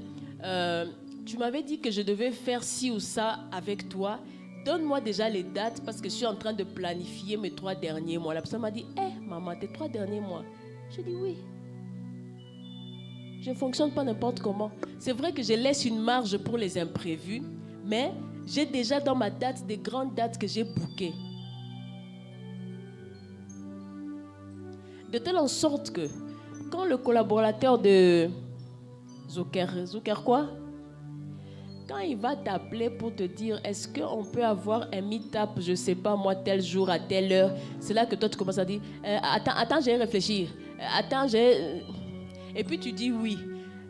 tu m'avais dit que je devais faire ci ou ça avec toi. Donne-moi déjà les dates parce que je suis en train de planifier mes 3 derniers mois. La personne m'a dit, maman, tes 3 derniers mois. J'ai dit oui. Je ne fonctionne pas n'importe comment. C'est vrai que je laisse une marge pour les imprévus, mais j'ai déjà dans ma date des grandes dates que j'ai bookées. De telle en sorte que quand le collaborateur de Zucker quoi? Quand il va t'appeler pour te dire est-ce qu'on peut avoir un meet-up, je ne sais pas moi, tel jour à telle heure, c'est là que toi tu commences à dire attends, j'ai réfléchi. Et puis tu dis oui.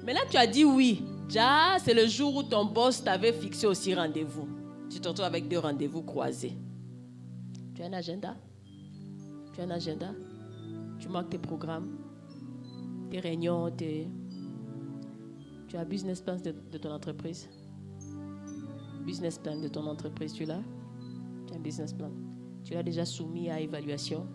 Mais là tu as dit oui. Déjà, c'est le jour où ton boss t'avait fixé aussi rendez-vous. Tu te retrouves avec 2 rendez-vous croisés. Tu as un agenda? Tu marques tes programmes, tes réunions, tu as un business plan de ton entreprise. Business plan de ton entreprise, tu l'as? Tu as un business plan. Tu l'as déjà soumis à évaluation.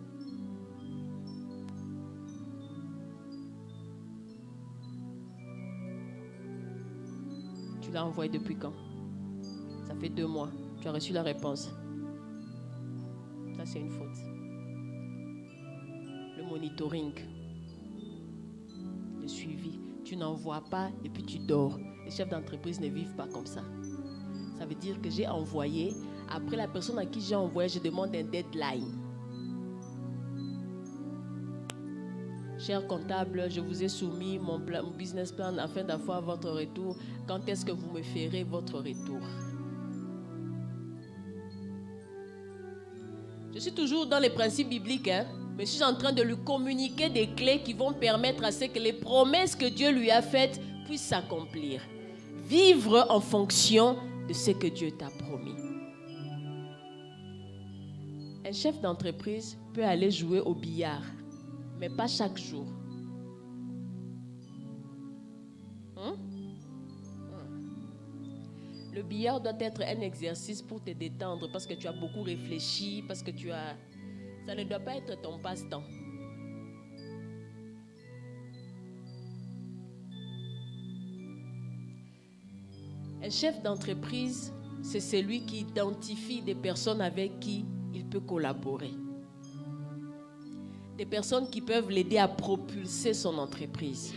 Tu l'as envoyé depuis quand? Ça fait 2 mois. Tu as reçu la réponse. Ça, c'est une faute. Le monitoring, le suivi. Tu n'envoies pas et puis tu dors. Les chefs d'entreprise ne vivent pas comme ça. Ça veut dire que j'ai envoyé. Après la personne à qui j'ai envoyé, je demande un deadline. Cher comptable, je vous ai soumis mon business plan afin d'avoir votre retour. Quand est-ce que vous me ferez votre retour? Je suis toujours dans les principes bibliques, mais je suis en train de lui communiquer des clés qui vont permettre à ce que les promesses que Dieu lui a faites puissent s'accomplir. Vivre en fonction de ce que Dieu t'a promis. Un chef d'entreprise peut aller jouer au billard, mais pas chaque jour. Le billard doit être un exercice pour te détendre parce que tu as beaucoup réfléchi, parce que ça ne doit pas être ton passe-temps. Un chef d'entreprise, c'est celui qui identifie des personnes avec qui il peut collaborer. Des personnes qui peuvent l'aider à propulser son entreprise.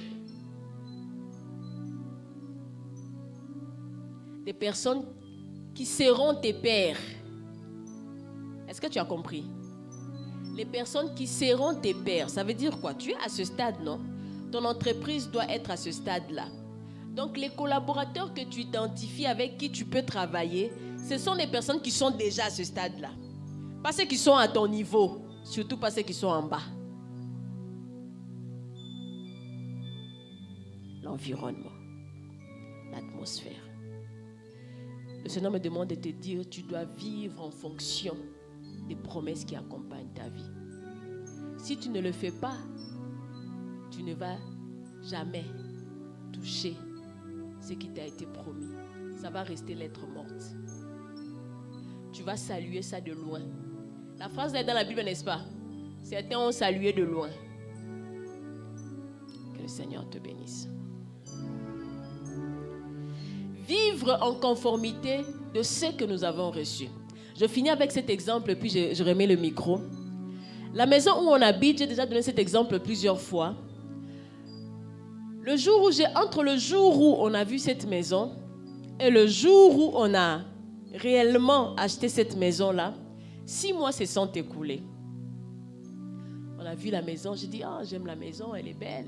Des personnes qui seront tes pairs. Est-ce que tu as compris? Les personnes qui seront tes pairs, ça veut dire quoi? Tu es à ce stade, non? Ton entreprise doit être à ce stade-là. Donc, les collaborateurs que tu identifies avec qui tu peux travailler, ce sont des personnes qui sont déjà à ce stade-là. Pas ceux qui sont à ton niveau, surtout pas ceux qui sont en bas. L'environnement, l'atmosphère. Le Seigneur me demande de te dire, tu dois vivre en fonction des promesses qui accompagnent ta vie. Si tu ne le fais pas, tu ne vas jamais toucher ce qui t'a été promis. Ça va rester lettre morte. Tu vas saluer ça de loin. La phrase est dans la Bible, n'est-ce pas? Certains ont salué de loin. Que le Seigneur te bénisse. Vivre en conformité de ce que nous avons reçu. Je finis avec cet exemple, puis je remets le micro. La maison où on habite, j'ai déjà donné cet exemple plusieurs fois. Entre le jour où on a vu cette maison et le jour où on a réellement acheté cette maison-là, 6 mois se sont écoulés. On a vu la maison. J'ai dit, ah, j'aime la maison, elle est belle.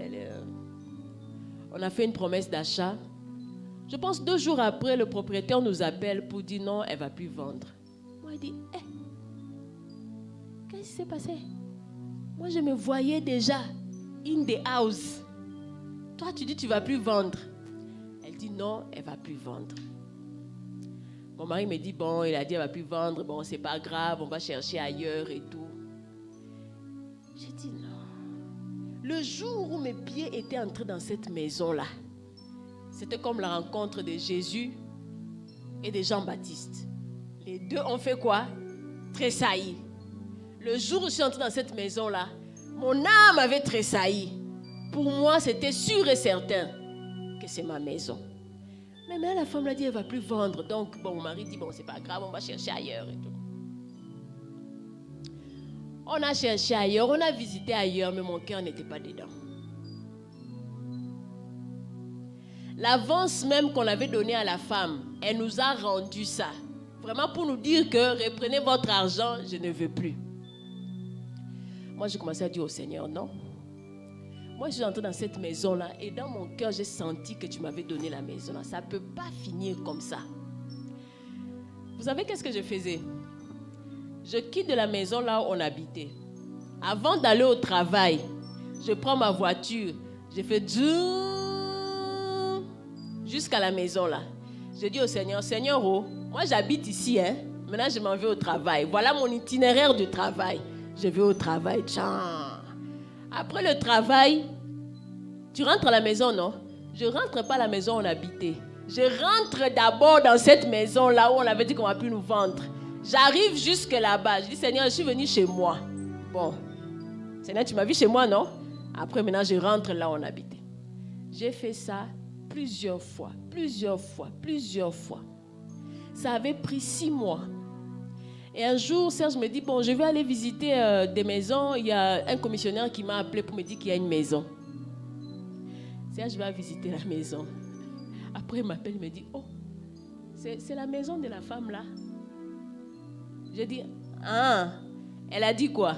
On a fait une promesse d'achat. Je pense 2 jours après, le propriétaire nous appelle pour dire non, elle ne va plus vendre. Moi, il dit, qu'est-ce qui s'est passé? Moi, je me voyais déjà in the house. Toi, tu dis tu ne vas plus vendre. Elle dit non, elle ne va plus vendre. Mon mari me dit, bon, il a dit elle ne va plus vendre. Bon, c'est pas grave, on va chercher ailleurs et tout. J'ai dit non. Le jour où mes pieds étaient entrés dans cette maison-là, c'était comme la rencontre de Jésus et de Jean-Baptiste. Les deux ont fait quoi? Tressailli. Le jour où je suis entrée dans cette maison-là, mon âme avait tressailli. Pour moi, c'était sûr et certain que c'est ma maison. Mais la femme l'a dit, elle ne va plus vendre. Donc, bon, mon mari dit, bon, c'est pas grave, on va chercher ailleurs et tout. On a cherché ailleurs, on a visité ailleurs, mais mon cœur n'était pas dedans. L'avance même qu'on avait donnée à la femme, elle nous a rendu ça. Vraiment pour nous dire que reprenez votre argent, je ne veux plus. Moi, j'ai commencé à dire au Seigneur, non. Moi, je suis entrée dans cette maison-là et dans mon cœur, j'ai senti que tu m'avais donné la maison-là. Ça ne peut pas finir comme ça. Vous savez qu'est-ce que je faisais? Je quitte de la maison là où on habitait. Avant d'aller au travail, je prends ma voiture, je fais jusqu'à la maison là. Je dis au Seigneur, Seigneur, moi j'habite ici, hein. Maintenant je m'en vais au travail. Voilà mon itinéraire du travail. Je vais au travail. Tchan. Après le travail, tu rentres à la maison, non? Je ne rentre pas à la maison où on habitait. Je rentre d'abord dans cette maison là où on avait dit qu'on ne va plus nous vendre. J'arrive jusque là-bas. Je dis, Seigneur, je suis venu chez moi. Bon, Seigneur, tu m'as vu chez moi, non? Après, maintenant, je rentre là où on habitait. J'ai fait ça plusieurs fois. Ça avait pris 6 mois. Et un jour, Serge me dit, bon, je vais aller visiter des maisons. Il y a un commissionnaire qui m'a appelé pour me dire qu'il y a une maison. Serge va visiter la maison. Après, il m'appelle, il me dit, oh, c'est la maison de la femme là. J'ai dit, ah, elle a dit quoi?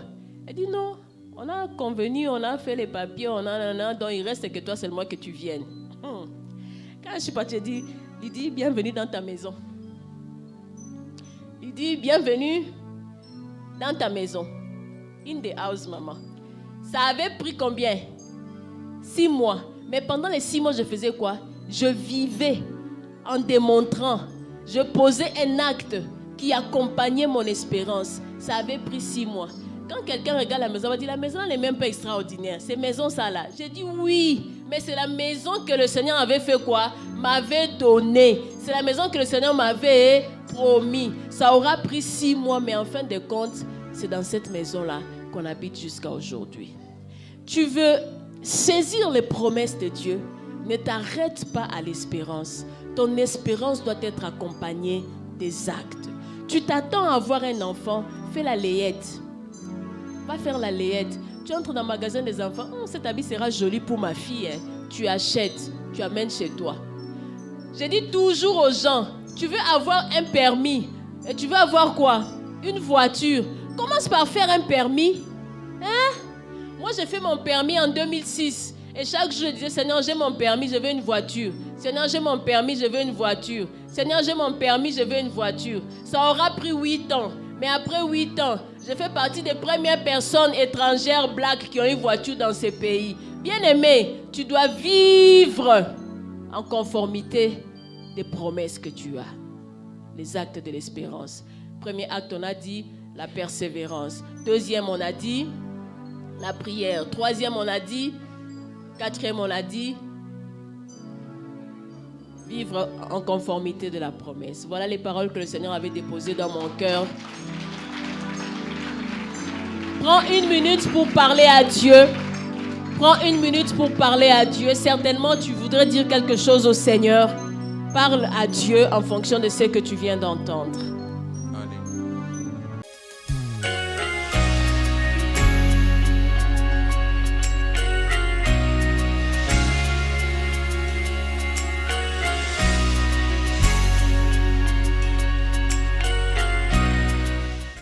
Elle dit, non, on a convenu, on a fait les papiers, donc il reste que toi seulement que tu viennes. Quand je suis partie, il dit, bienvenue dans ta maison. Il dit, bienvenue dans ta maison. In the house, maman. Ça avait pris combien? 6 mois. Mais pendant les 6 mois, je faisais quoi? Je vivais en démontrant. Je posais un acte qui accompagnait mon espérance. Ça avait pris 6 mois. Quand quelqu'un regarde la maison, on va dire, la maison n'est même pas extraordinaire. Ces maisons, ça là. J'ai dit oui, mais c'est la maison que le Seigneur avait fait quoi? M'avait donné. C'est la maison que le Seigneur m'avait promis. Ça aura pris 6 mois, mais en fin de compte, c'est dans cette maison-là qu'on habite jusqu'à aujourd'hui. Tu veux saisir les promesses de Dieu? Ne t'arrête pas à l'espérance. Ton espérance doit être accompagnée des actes. Tu t'attends à avoir un enfant, fais la layette. Va faire la layette. Tu entres dans le magasin des enfants, oh, cet habit sera joli pour ma fille. Hein. Tu achètes, tu amènes chez toi. Je dis toujours aux gens, tu veux avoir un permis, et tu veux avoir quoi? Une voiture. Commence par faire un permis. Hein? Moi, j'ai fait mon permis en 2006. Et chaque jour, je disais, Seigneur, j'ai mon permis, je veux une voiture. Seigneur, j'ai mon permis, je veux une voiture. Seigneur, j'ai mon permis, je veux une voiture. Ça aura pris 8 ans. Mais après 8 ans, je fais partie des premières personnes étrangères black qui ont une voiture dans ces pays. Bien-aimé, tu dois vivre en conformité des promesses que tu as. Les actes de l'espérance. Premier acte, on a dit la persévérance. Deuxième, on a dit la prière. Troisième, on a dit. Quatrième, on a dit vivre en conformité de la promesse. Voilà les paroles que le Seigneur avait déposées dans mon cœur. Prends 1 minute pour parler à Dieu. Prends 1 minute pour parler à Dieu. Certainement, tu voudrais dire quelque chose au Seigneur. Parle à Dieu en fonction de ce que tu viens d'entendre.